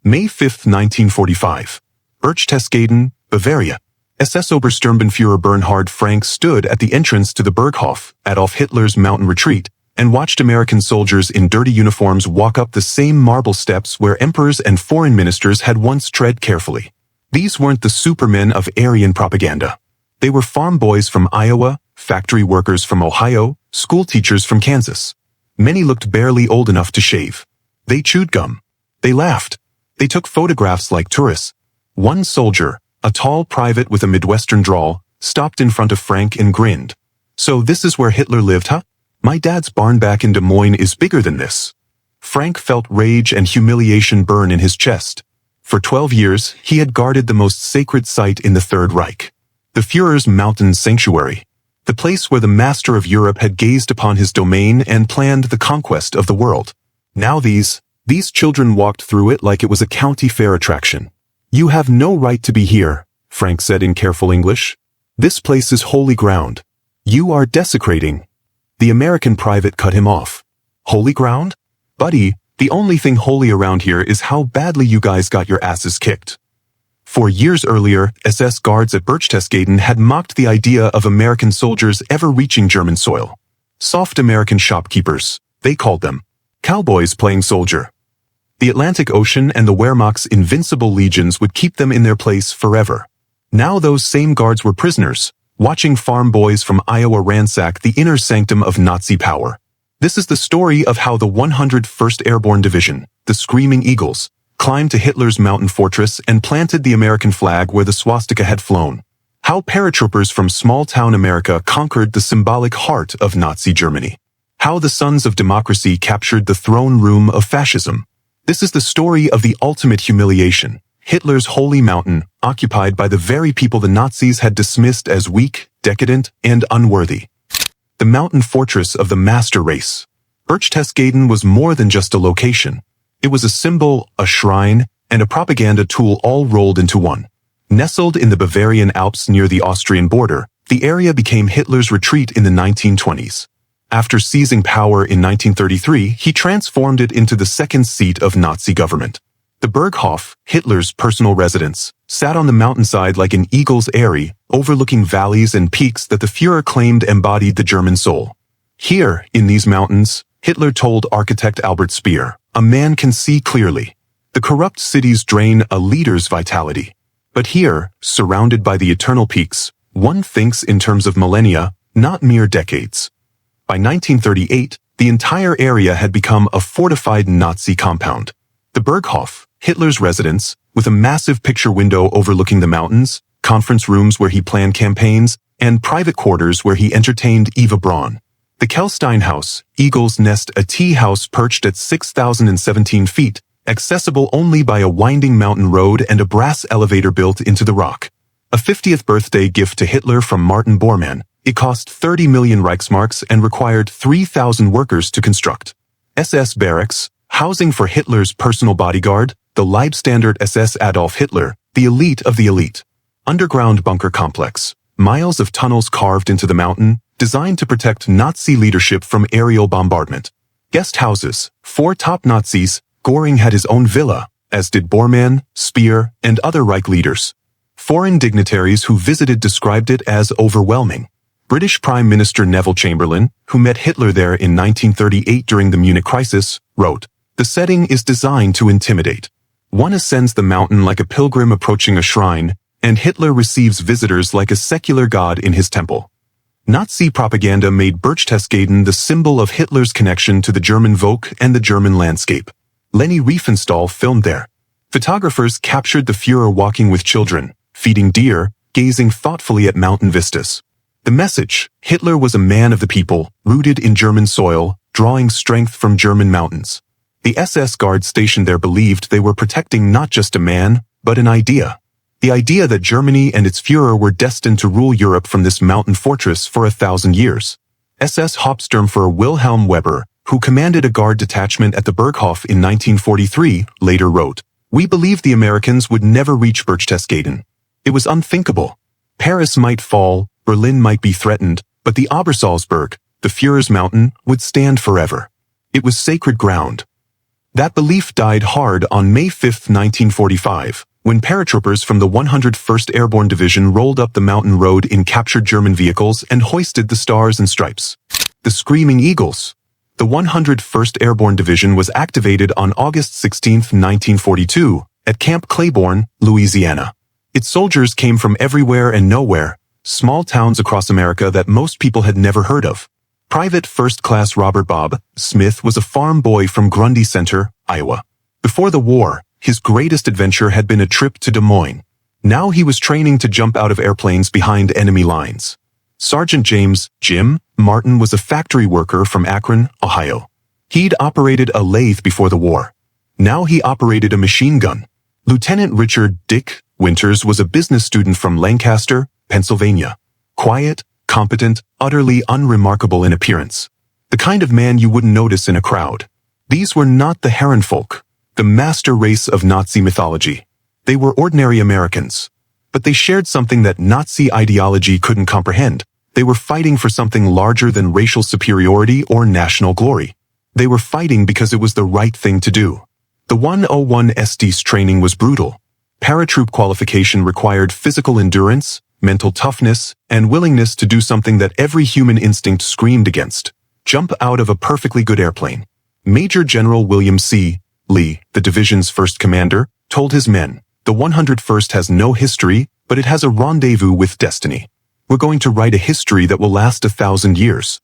May 5, 1945. Berchtesgaden, Bavaria. SS Obersturmbannführer Bernhard Frank stood at the entrance to the Berghof, Adolf Hitler's mountain retreat, and watched American soldiers in dirty uniforms walk up the same marble steps where emperors and foreign ministers had once tread carefully. These weren't the supermen of Aryan propaganda. They were farm boys from Iowa, factory workers from Ohio, school teachers from Kansas. Many looked barely old enough to shave. They chewed gum. They laughed. They took photographs like tourists. One soldier, a tall private with a Midwestern drawl, stopped in front of Frank and grinned. "So this is where Hitler lived, huh? My dad's barn back in Des Moines is bigger than this." Frank felt rage and humiliation burn in his chest. For 12 years, he had guarded the most sacred site in the Third Reich. The Führer's mountain sanctuary. The place where the master of Europe had gazed upon his domain and planned the conquest of the world. Now these children walked through it like it was a county fair attraction. "You have no right to be here," Frank said in careful English. "This place is holy ground. You are desecrating." The American private cut him off. "Holy ground? Buddy, the only thing holy around here is how badly you guys got your asses kicked." 4 years earlier, SS guards at Berchtesgaden had mocked the idea of American soldiers ever reaching German soil. Soft American shopkeepers, they called them. Cowboys playing soldier. The Atlantic Ocean and the Wehrmacht's invincible legions would keep them in their place forever. Now those same guards were prisoners, watching farm boys from Iowa ransack the inner sanctum of Nazi power. This is the story of how the 101st Airborne Division, the Screaming Eagles, climbed to Hitler's mountain fortress and planted the American flag where the swastika had flown. How paratroopers from small-town America conquered the symbolic heart of Nazi Germany. How the sons of democracy captured the throne room of fascism. This is the story of the ultimate humiliation, Hitler's holy mountain, occupied by the very people the Nazis had dismissed as weak, decadent, and unworthy. The mountain fortress of the master race. Berchtesgaden was more than just a location. It was a symbol, a shrine, and a propaganda tool all rolled into one. Nestled in the Bavarian Alps near the Austrian border, the area became Hitler's retreat in the 1920s. After seizing power in 1933, he transformed it into the second seat of Nazi government. The Berghof, Hitler's personal residence, sat on the mountainside like an eagle's eyrie, overlooking valleys and peaks that the Führer claimed embodied the German soul. Here, in these mountains, Hitler told architect Albert Speer, "A man can see clearly. The corrupt cities drain a leader's vitality. But here, surrounded by the eternal peaks, one thinks in terms of millennia, not mere decades." By 1938, the entire area had become a fortified Nazi compound. The Berghof, Hitler's residence, with a massive picture window overlooking the mountains, conference rooms where he planned campaigns, and private quarters where he entertained Eva Braun. The Kehlsteinhaus, Eagle's Nest, a tea house perched at 6,017 feet, accessible only by a winding mountain road and a brass elevator built into the rock. A 50th birthday gift to Hitler from Martin Bormann. It cost 30 million Reichsmarks and required 3,000 workers to construct. SS barracks, housing for Hitler's personal bodyguard, the Leibstandard SS Adolf Hitler, the elite of the elite. Underground bunker complex, miles of tunnels carved into the mountain, designed to protect Nazi leadership from aerial bombardment. Guest houses, for top Nazis, Göring had his own villa, as did Bormann, Speer, and other Reich leaders. Foreign dignitaries who visited described it as overwhelming. British Prime Minister Neville Chamberlain, who met Hitler there in 1938 during the Munich crisis, wrote, "The setting is designed to intimidate. One ascends the mountain like a pilgrim approaching a shrine, and Hitler receives visitors like a secular god in his temple." Nazi propaganda made Berchtesgaden the symbol of Hitler's connection to the German Volk and the German landscape. Leni Riefenstahl filmed there. Photographers captured the Führer walking with children, feeding deer, gazing thoughtfully at mountain vistas. The message, Hitler was a man of the people, rooted in German soil, drawing strength from German mountains. The SS guards stationed there believed they were protecting not just a man, but an idea. The idea that Germany and its Führer were destined to rule Europe from this mountain fortress for 1,000 years. SS Hauptsturmführer Wilhelm Weber, who commanded a guard detachment at the Berghof in 1943, later wrote, "We believed the Americans would never reach Berchtesgaden. It was unthinkable. Paris might fall, Berlin might be threatened, but the Obersalzberg, the Führer's mountain, would stand forever. It was sacred ground." That belief died hard on May 5, 1945, when paratroopers from the 101st Airborne Division rolled up the mountain road in captured German vehicles and hoisted the stars and stripes. The Screaming Eagles. The 101st Airborne Division was activated on August 16, 1942, at Camp Claiborne, Louisiana. Its soldiers came from everywhere and nowhere, small towns across America that most people had never heard of. Private First Class Robert Bob Smith was a farm boy from Grundy Center, Iowa. Before the war, his greatest adventure had been a trip to Des Moines. Now he was training to jump out of airplanes behind enemy lines. Sergeant James Jim Martin was a factory worker from Akron, Ohio. He'd operated a lathe before the war. Now he operated a machine gun. Lieutenant Richard Dick Winters was a business student from Lancaster, Pennsylvania. Quiet, competent, utterly unremarkable in appearance. The kind of man you wouldn't notice in a crowd. These were not the Herrenvolk, the master race of Nazi mythology. They were ordinary Americans. But they shared something that Nazi ideology couldn't comprehend. They were fighting for something larger than racial superiority or national glory. They were fighting because it was the right thing to do. The 101 SD's training was brutal. Paratroop qualification required physical endurance, mental toughness, and willingness to do something that every human instinct screamed against. Jump out of a perfectly good airplane. Major General William C. Lee, the division's first commander, told his men, "The 101st has no history, but it has a rendezvous with destiny. We're going to write a history that will last 1,000 years."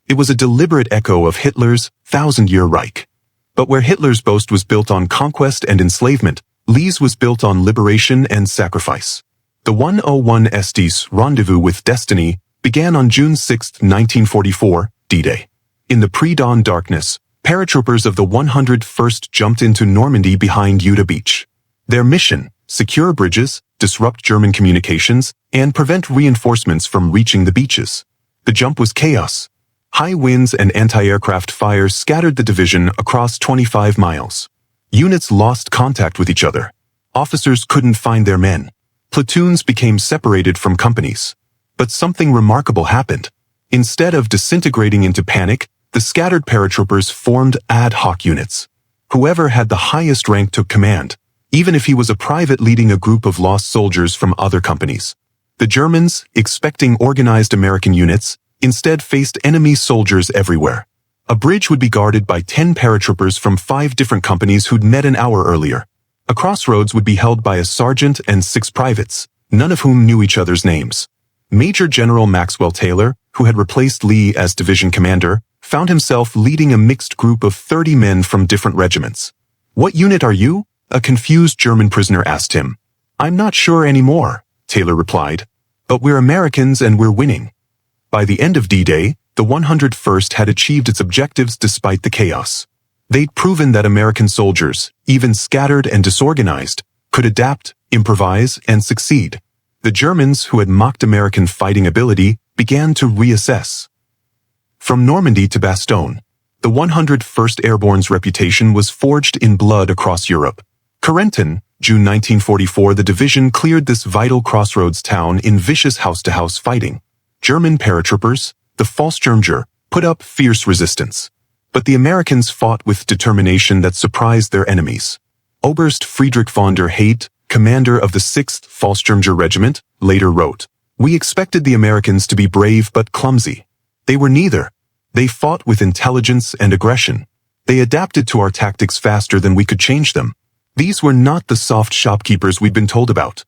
It was a deliberate echo of Hitler's 1,000-year Reich. But where Hitler's boast was built on conquest and enslavement, Lee's was built on liberation and sacrifice. The 101 SD's rendezvous with destiny began on June 6, 1944, D-Day. In the pre-dawn darkness, paratroopers of the 101st jumped into Normandy behind Utah Beach. Their mission: secure bridges, disrupt German communications, and prevent reinforcements from reaching the beaches. The jump was chaos. High winds and anti-aircraft fire scattered the division across 25 miles. Units lost contact with each other. Officers couldn't find their men. Platoons became separated from companies. But something remarkable happened. Instead of disintegrating into panic, the scattered paratroopers formed ad hoc units. Whoever had the highest rank took command, even if he was a private leading a group of lost soldiers from other companies. The Germans, expecting organized American units, instead faced enemy soldiers everywhere. A bridge would be guarded by 10 paratroopers from 5 different companies who'd met an hour earlier. A crossroads would be held by a sergeant and 6 privates, none of whom knew each other's names. Major General Maxwell Taylor, who had replaced Lee as division commander, found himself leading a mixed group of 30 men from different regiments. "What unit are you?" a confused German prisoner asked him. "I'm not sure anymore," Taylor replied. "But we're Americans and we're winning." By the end of D-Day, the 101st had achieved its objectives despite the chaos. They'd proven that American soldiers, even scattered and disorganized, could adapt, improvise, and succeed. The Germans, who had mocked American fighting ability, began to reassess. From Normandy to Bastogne, the 101st Airborne's reputation was forged in blood across Europe. Corentin, June 1944, the division cleared this vital crossroads town in vicious house-to-house fighting. German paratroopers, the Fallschirmjäger, put up fierce resistance. But the Americans fought with determination that surprised their enemies. Oberst Friedrich von der Heydt, commander of the 6th Fallschirmjäger Regiment, later wrote, "We expected the Americans to be brave but clumsy. They were neither. They fought with intelligence and aggression. They adapted to our tactics faster than we could change them. These were not the soft shopkeepers we'd been told about."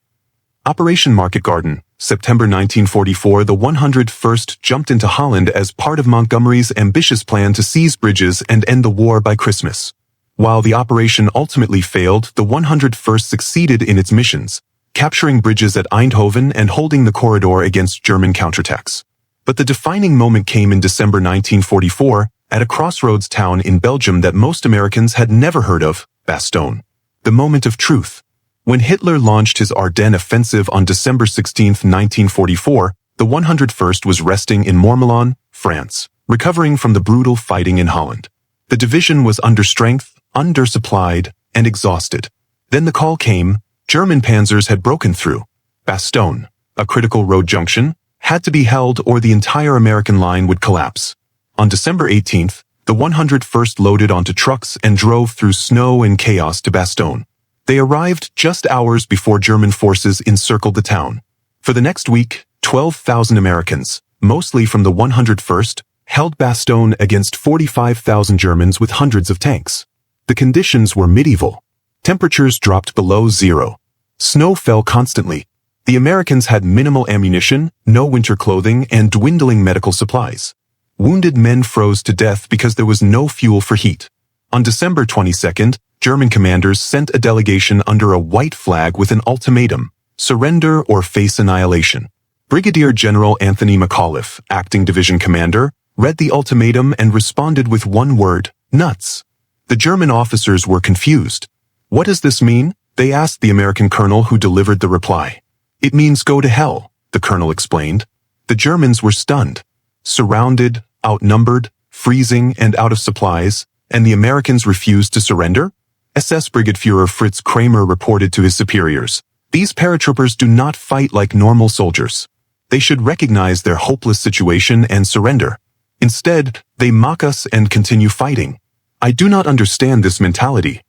Operation Market Garden, September 1944, the 101st jumped into Holland as part of Montgomery's ambitious plan to seize bridges and end the war by Christmas. While the operation ultimately failed, the 101st succeeded in its missions, capturing bridges at Eindhoven and holding the corridor against German counterattacks. But the defining moment came in December 1944, at a crossroads town in Belgium that most Americans had never heard of, Bastogne. The moment of truth. When Hitler launched his Ardennes offensive on December 16, 1944, the 101st was resting in Mourmelon, France, recovering from the brutal fighting in Holland. The division was under strength, undersupplied, and exhausted. Then the call came. German panzers had broken through. Bastogne, a critical road junction, had to be held or the entire American line would collapse. On December 18th, The 101st loaded onto trucks and drove through snow and chaos to Bastogne. They arrived just hours before German forces encircled the town. For the next week, 12,000 Americans, mostly from the 101st, held Bastogne against 45,000 Germans with hundreds of tanks. The conditions were medieval. Temperatures dropped below zero. Snow fell constantly. The Americans had minimal ammunition, no winter clothing, and dwindling medical supplies. Wounded men froze to death because there was no fuel for heat. On December 22nd, German commanders sent a delegation under a white flag with an ultimatum: surrender or face annihilation. Brigadier General Anthony McAuliffe, acting division commander, read the ultimatum and responded with one word: nuts. The German officers were confused. What does this mean? They asked the American colonel who delivered the reply. It means go to hell, the colonel explained. The Germans were stunned. Surrounded, outnumbered, freezing, and out of supplies, and the Americans refused to surrender? SS Brigadefuhrer Fritz Kramer reported to his superiors, "These paratroopers do not fight like normal soldiers. They should recognize their hopeless situation and surrender. Instead, they mock us and continue fighting. I do not understand this mentality."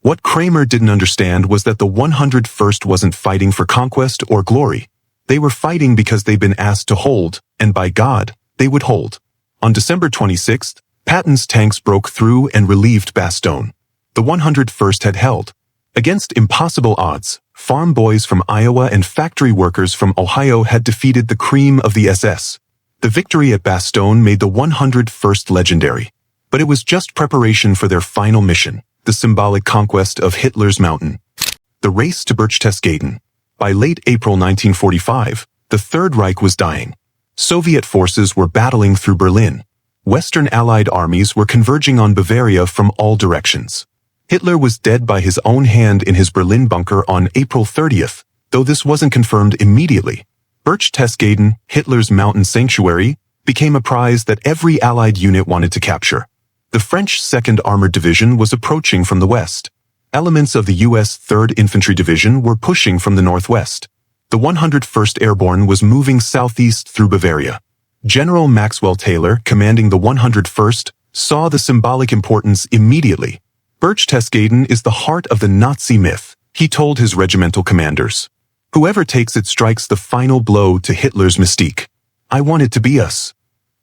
What Kramer didn't understand was that the 101st wasn't fighting for conquest or glory. They were fighting because they'd been asked to hold, and by God, they would hold. On December 26th, Patton's tanks broke through and relieved Bastogne. The 101st had held. Against impossible odds, farm boys from Iowa and factory workers from Ohio had defeated the cream of the SS. The victory at Bastogne made the 101st legendary. But it was just preparation for their final mission, the symbolic conquest of Hitler's mountain. The race to Berchtesgaden. By late April 1945, the Third Reich was dying. Soviet forces were battling through Berlin. Western Allied armies were converging on Bavaria from all directions. Hitler was dead by his own hand in his Berlin bunker on April 30th, though this wasn't confirmed immediately. Berchtesgaden, Hitler's mountain sanctuary, became a prize that every Allied unit wanted to capture. The French 2nd Armored Division was approaching from the west. Elements of the U.S. 3rd Infantry Division were pushing from the northwest. The 101st Airborne was moving southeast through Bavaria. General Maxwell Taylor, commanding the 101st, saw the symbolic importance immediately. Berchtesgaden is the heart of the Nazi myth, he told his regimental commanders. Whoever takes it strikes the final blow to Hitler's mystique. I want it to be us.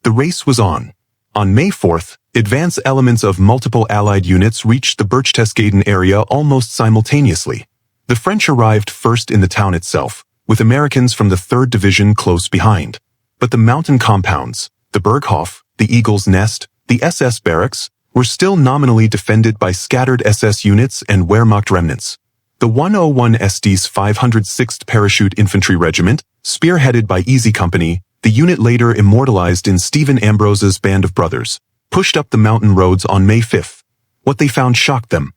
The race was on. On May 4th, advance elements of multiple Allied units reached the Berchtesgaden area almost simultaneously. The French arrived first in the town itself, with Americans from the 3rd Division close behind. But the mountain compounds, the Berghof, the Eagle's Nest, the SS barracks, were still nominally defended by scattered SS units and Wehrmacht remnants. The 101 SD's 506th Parachute Infantry Regiment, spearheaded by Easy Company, the unit later immortalized in Stephen Ambrose's Band of Brothers, pushed up the mountain roads on May 5th. What they found shocked them.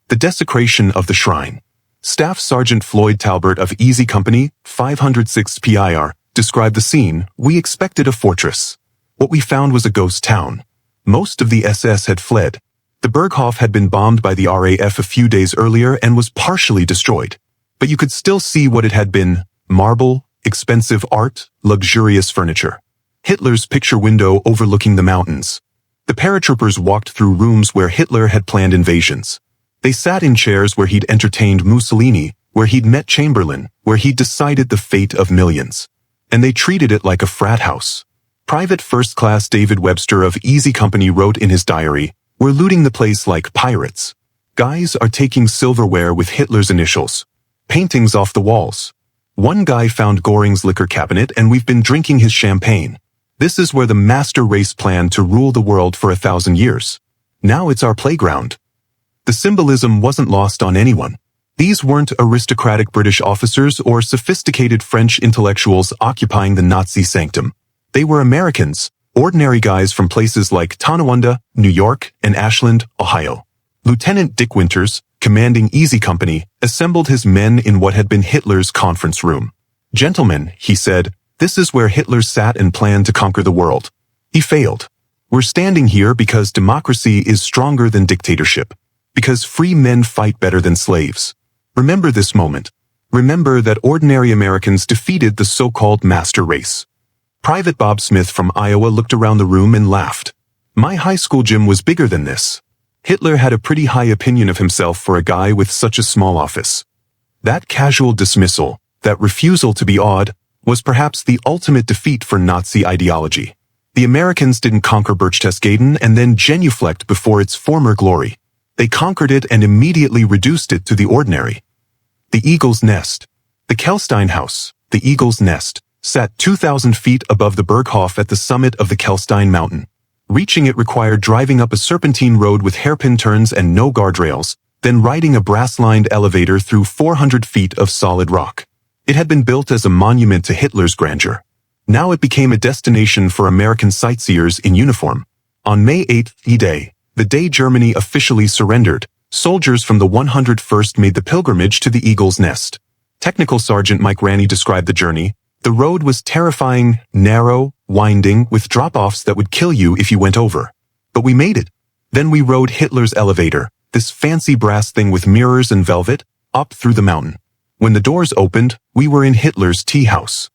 The desecration of the shrine. Staff Sergeant Floyd Talbert of Easy Company, 506th PIR, described the scene. "We expected a fortress. What we found was a ghost town. Most of the SS had fled. The Berghof had been bombed by the RAF a few days earlier and was partially destroyed. But you could still see what it had been: marble, expensive art, luxurious furniture. Hitler's picture window overlooking the mountains. The paratroopers walked through rooms where Hitler had planned invasions. They sat in chairs where he'd entertained Mussolini, where he'd met Chamberlain, where he'd decided the fate of millions. And they treated it like a frat house. Private First Class David Webster of Easy Company wrote in his diary, "We're looting the place like pirates. Guys are taking silverware with Hitler's initials. Paintings off the walls. One guy found Göring's liquor cabinet and we've been drinking his champagne. This is where the master race planned to rule the world for 1,000 years. Now it's our playground." The symbolism wasn't lost on anyone. These weren't aristocratic British officers or sophisticated French intellectuals occupying the Nazi sanctum. They were Americans, ordinary guys from places like Tonawanda, New York, and Ashland, Ohio. Lieutenant Dick Winters, commanding Easy Company, assembled his men in what had been Hitler's conference room. "Gentlemen," he said, "this is where Hitler sat and planned to conquer the world. He failed. We're standing here because democracy is stronger than dictatorship. Because free men fight better than slaves. Remember this moment. Remember that ordinary Americans defeated the so-called master race." Private Bob Smith from Iowa looked around the room and laughed. My high school gym was bigger than this. Hitler had a pretty high opinion of himself for a guy with such a small office. That casual dismissal, that refusal to be awed, was perhaps the ultimate defeat for Nazi ideology. The Americans didn't conquer Berchtesgaden and then genuflect before its former glory. They conquered it and immediately reduced it to the ordinary. The Eagle's Nest. The Kehlsteinhaus, the Eagle's Nest, sat 2,000 feet above the Berghof at the summit of the Kehlstein mountain. Reaching it required driving up a serpentine road with hairpin turns and no guardrails, then riding a brass-lined elevator through 400 feet of solid rock. It had been built as a monument to Hitler's grandeur. Now it became a destination for American sightseers in uniform. On May 8th, D-Day, the day Germany officially surrendered, soldiers from the 101st made the pilgrimage to the Eagle's Nest. Technical Sergeant Mike Ranney described the journey. The road was terrifying, narrow, winding, with drop-offs that would kill you if you went over. But we made it. Then we rode Hitler's elevator, this fancy brass thing with mirrors and velvet, up through the mountain. When the doors opened, we were in Hitler's tea house.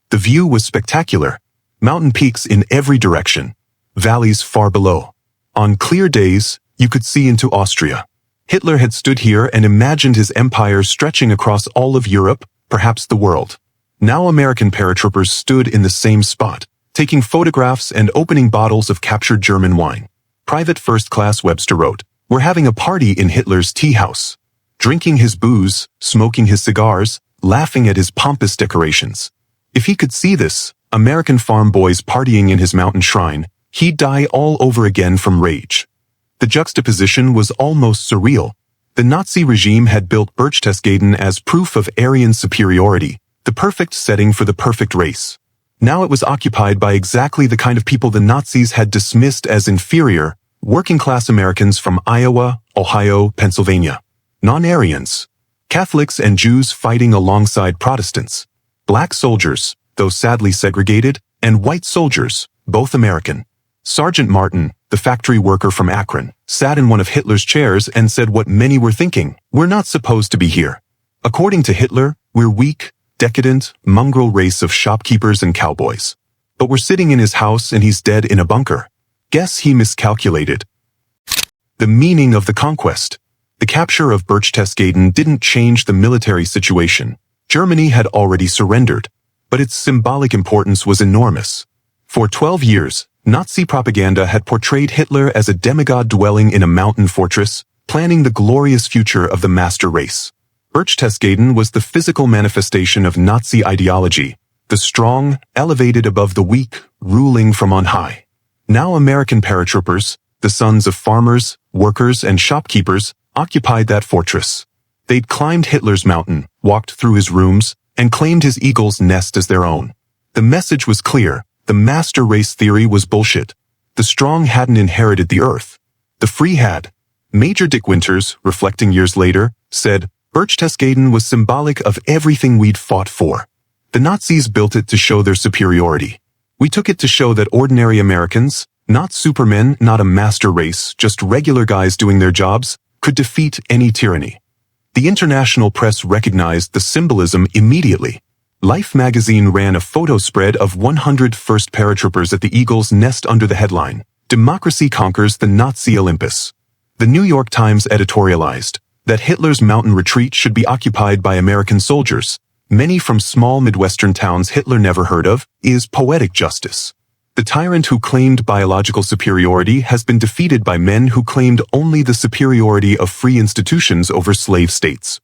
The view was spectacular. Mountain peaks in every direction. Valleys far below. On clear days, you could see into Austria. Hitler had stood here and imagined his empire stretching across all of Europe, perhaps the world. Now American paratroopers stood in the same spot, taking photographs and opening bottles of captured German wine. Private First Class Webster wrote, "We're having a party in Hitler's tea house. Drinking his booze, smoking his cigars, laughing at his pompous decorations. If he could see this, American farm boys partying in his mountain shrine, he'd die all over again from rage." The juxtaposition was almost surreal. The Nazi regime had built Berchtesgaden as proof of Aryan superiority, the perfect setting for the perfect race. Now it was occupied by exactly the kind of people the Nazis had dismissed as inferior, working-class Americans from Iowa, Ohio, Pennsylvania. Non-Aryans. Catholics and Jews fighting alongside Protestants. Black soldiers, though sadly segregated, and white soldiers, both American. Sergeant Martin, the factory worker from Akron, sat in one of Hitler's chairs and said what many were thinking: "We're not supposed to be here. According to Hitler, we're weak, decadent, mongrel race of shopkeepers and cowboys. But we're sitting in his house and he's dead in a bunker. Guess he miscalculated." The meaning of the conquest. The capture of Berchtesgaden didn't change the military situation. Germany had already surrendered, but its symbolic importance was enormous. For 12 years, Nazi propaganda had portrayed Hitler as a demigod dwelling in a mountain fortress, planning the glorious future of the master race. Berchtesgaden was the physical manifestation of Nazi ideology, the strong, elevated above the weak, ruling from on high. Now American paratroopers, the sons of farmers, workers, and shopkeepers, occupied that fortress. They'd climbed Hitler's mountain, walked through his rooms, and claimed his Eagle's Nest as their own. The message was clear. The master race theory was bullshit. The strong hadn't inherited the earth. The free had. Major Dick Winters, reflecting years later, said, "Berchtesgaden was symbolic of everything we'd fought for. The Nazis built it to show their superiority. We took it to show that ordinary Americans, not supermen, not a master race, just regular guys doing their jobs, could defeat any tyranny." The international press recognized the symbolism immediately. Life magazine ran a photo spread of 101st paratroopers at the Eagle's Nest under the headline, "Democracy Conquers the Nazi Olympus." The New York Times editorialized that Hitler's mountain retreat should be occupied by American soldiers, many from small Midwestern towns Hitler never heard of, is poetic justice. The tyrant who claimed biological superiority has been defeated by men who claimed only the superiority of free institutions over slave states.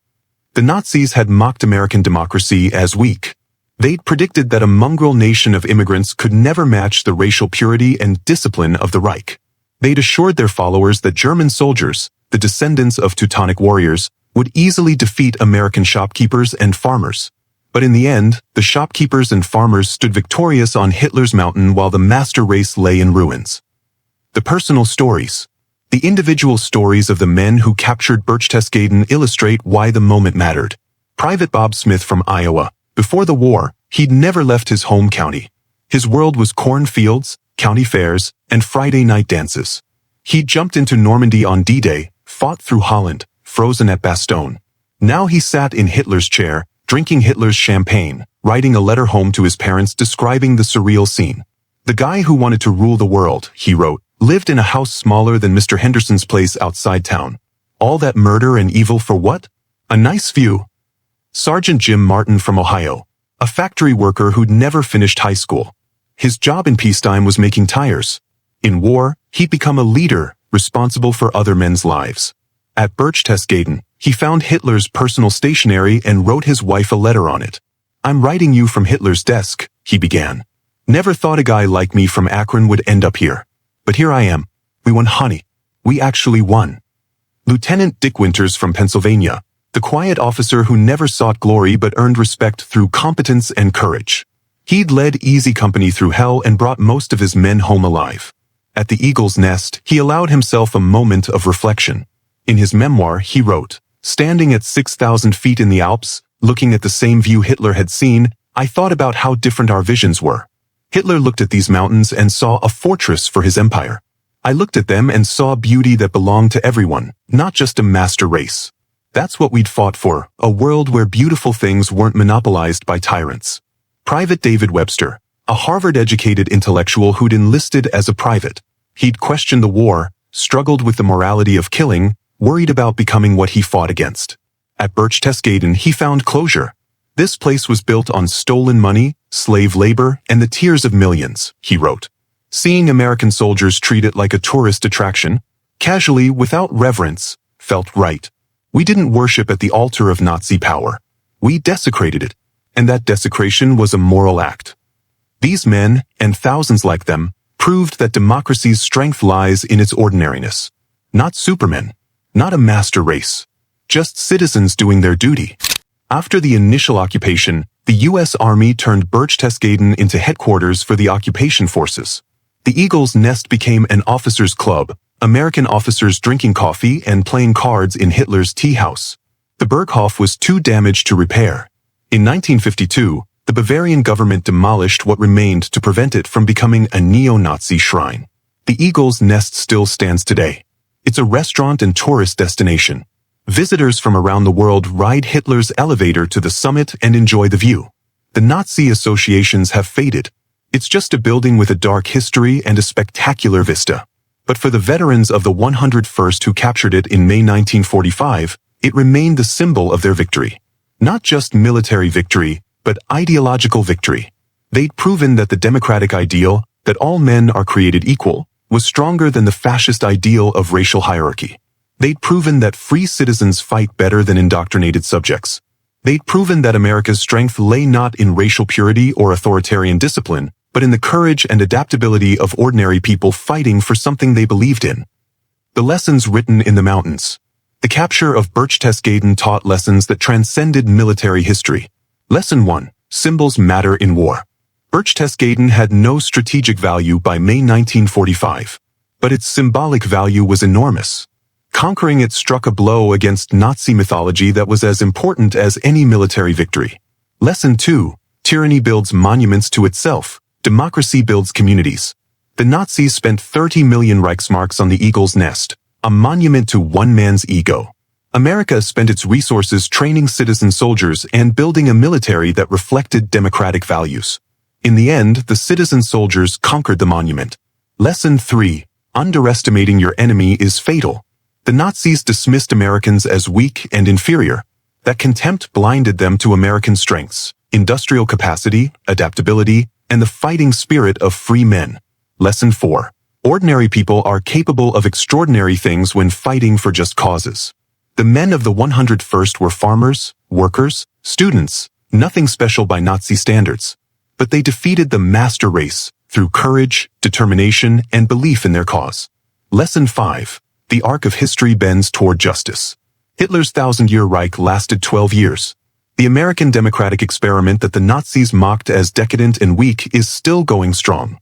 The Nazis had mocked American democracy as weak. They'd predicted that a mongrel nation of immigrants could never match the racial purity and discipline of the Reich. They'd assured their followers that German soldiers, the descendants of Teutonic warriors, would easily defeat American shopkeepers and farmers. But in the end, the shopkeepers and farmers stood victorious on Hitler's mountain while the master race lay in ruins. The personal stories. The individual stories of the men who captured Berchtesgaden illustrate why the moment mattered. Private Bob Smith from Iowa. Before the war, he'd never left his home county. His world was cornfields, county fairs, and Friday night dances. He'd jumped into Normandy on D-Day, fought through Holland, frozen at Bastogne. Now he sat in Hitler's chair, drinking Hitler's champagne, writing a letter home to his parents describing the surreal scene. "The guy who wanted to rule the world," he wrote, Lived in a house smaller than Mr. Henderson's place outside town. All that murder and evil for what? A nice view. Sergeant Jim Martin from Ohio. A factory worker who'd never finished high school. His job in peacetime was making tires. In war, he'd become a leader, responsible for other men's lives. At Berchtesgaden, he found Hitler's personal stationery and wrote his wife a letter on it. "I'm writing you from Hitler's desk," he began. "Never thought a guy like me from Akron would end up here. But here I am. We won, honey. We actually won." Lieutenant Dick Winters from Pennsylvania, the quiet officer who never sought glory but earned respect through competence and courage. He'd led Easy Company through hell and brought most of his men home alive. At the Eagle's Nest, he allowed himself a moment of reflection. In his memoir, he wrote, "Standing at 6,000 feet in the Alps, looking at the same view Hitler had seen, I thought about how different our visions were. Hitler looked at these mountains and saw a fortress for his empire. I looked at them and saw beauty that belonged to everyone, not just a master race. That's what we'd fought for, a world where beautiful things weren't monopolized by tyrants." Private David Webster, a Harvard-educated intellectual who'd enlisted as a private. He'd questioned the war, struggled with the morality of killing, worried about becoming what he fought against. At Berchtesgaden, he found closure. "This place was built on stolen money, slave labor, and the tears of millions," he wrote. Seeing American soldiers treat it like a tourist attraction, casually, without reverence, felt right. We didn't worship at the altar of Nazi power. We desecrated it, and that desecration was a moral act. These men, and thousands like them, proved that democracy's strength lies in its ordinariness. Not supermen, not a master race, just citizens doing their duty. After the initial occupation, the U.S. Army turned Berchtesgaden into headquarters for the occupation forces. The Eagle's Nest became an officers' club, American officers drinking coffee and playing cards in Hitler's tea house. The Berghof was too damaged to repair. In 1952, the Bavarian government demolished what remained to prevent it from becoming a neo-Nazi shrine. The Eagle's Nest still stands today. It's a restaurant and tourist destination. Visitors from around the world ride Hitler's elevator to the summit and enjoy the view. The Nazi associations have faded. It's just a building with a dark history and a spectacular vista. But for the veterans of the 101st who captured it in May 1945, it remained the symbol of their victory. Not just military victory, but ideological victory. They'd proven that the democratic ideal, that all men are created equal, was stronger than the fascist ideal of racial hierarchy. They'd proven that free citizens fight better than indoctrinated subjects. They'd proven that America's strength lay not in racial purity or authoritarian discipline, but in the courage and adaptability of ordinary people fighting for something they believed in. The lessons written in the mountains. The capture of Berchtesgaden taught lessons that transcended military history. Lesson 1. Symbols matter in war. Berchtesgaden had no strategic value by May 1945, but its symbolic value was enormous. Conquering it struck a blow against Nazi mythology that was as important as any military victory. Lesson 2. Tyranny builds monuments to itself. Democracy builds communities. The Nazis spent 30 million Reichsmarks on the Eagle's Nest, a monument to one man's ego. America spent its resources training citizen soldiers and building a military that reflected democratic values. In the end, the citizen soldiers conquered the monument. Lesson 3. Underestimating your enemy is fatal. The Nazis dismissed Americans as weak and inferior. That contempt blinded them to American strengths, industrial capacity, adaptability, and the fighting spirit of free men. Lesson 4. Ordinary people are capable of extraordinary things when fighting for just causes. The men of the 101st were farmers, workers, students, nothing special by Nazi standards. But they defeated the master race through courage, determination, and belief in their cause. Lesson 5. The arc of history bends toward justice. Hitler's 1,000-year Reich lasted 12 years. The American democratic experiment that the Nazis mocked as decadent and weak is still going strong.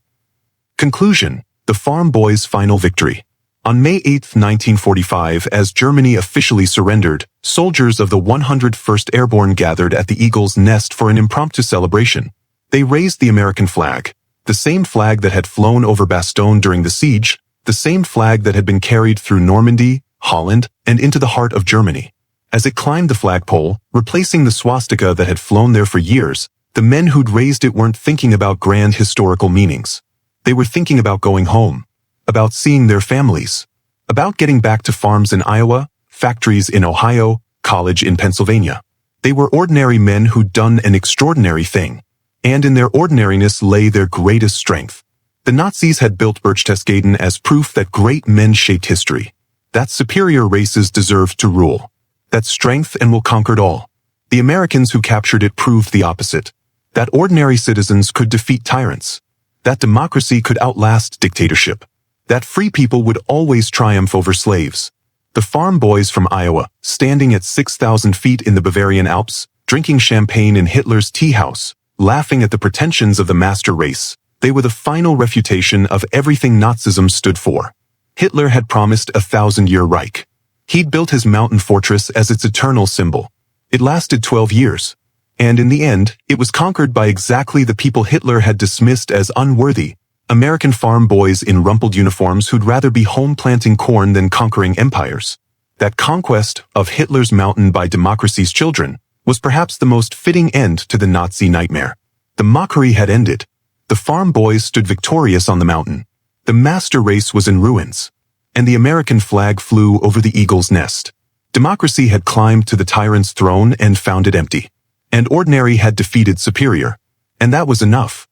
Conclusion. The Farm Boys' final victory. On May 8, 1945, as Germany officially surrendered, soldiers of the 101st Airborne gathered at the Eagle's Nest for an impromptu celebration. They raised the American flag, the same flag that had flown over Bastogne during the siege, the same flag that had been carried through Normandy, Holland, and into the heart of Germany. As it climbed the flagpole, replacing the swastika that had flown there for years, the men who'd raised it weren't thinking about grand historical meanings. They were thinking about going home. about seeing their families, about getting back to farms in Iowa, factories in Ohio, college in Pennsylvania. They were ordinary men who'd done an extraordinary thing, and in their ordinariness lay their greatest strength. The Nazis had built Berchtesgaden as proof that great men shaped history, that superior races deserved to rule, that strength and will conquered all. The Americans who captured it proved the opposite, that ordinary citizens could defeat tyrants, that democracy could outlast dictatorship, that free people would always triumph over slaves. The farm boys from Iowa, standing at 6,000 feet in the Bavarian Alps, drinking champagne in Hitler's tea house, laughing at the pretensions of the master race, they were the final refutation of everything Nazism stood for. Hitler had promised a 1,000-year Reich. He'd built his mountain fortress as its eternal symbol. It lasted 12 years. And in the end, it was conquered by exactly the people Hitler had dismissed as unworthy, American farm boys in rumpled uniforms who'd rather be home planting corn than conquering empires. That conquest of Hitler's mountain by democracy's children was perhaps the most fitting end to the Nazi nightmare. The mockery had ended. The farm boys stood victorious on the mountain. The master race was in ruins, and the American flag flew over the eagle's nest. Democracy had climbed to the tyrant's throne and found it empty. And ordinary had defeated superior. And that was enough.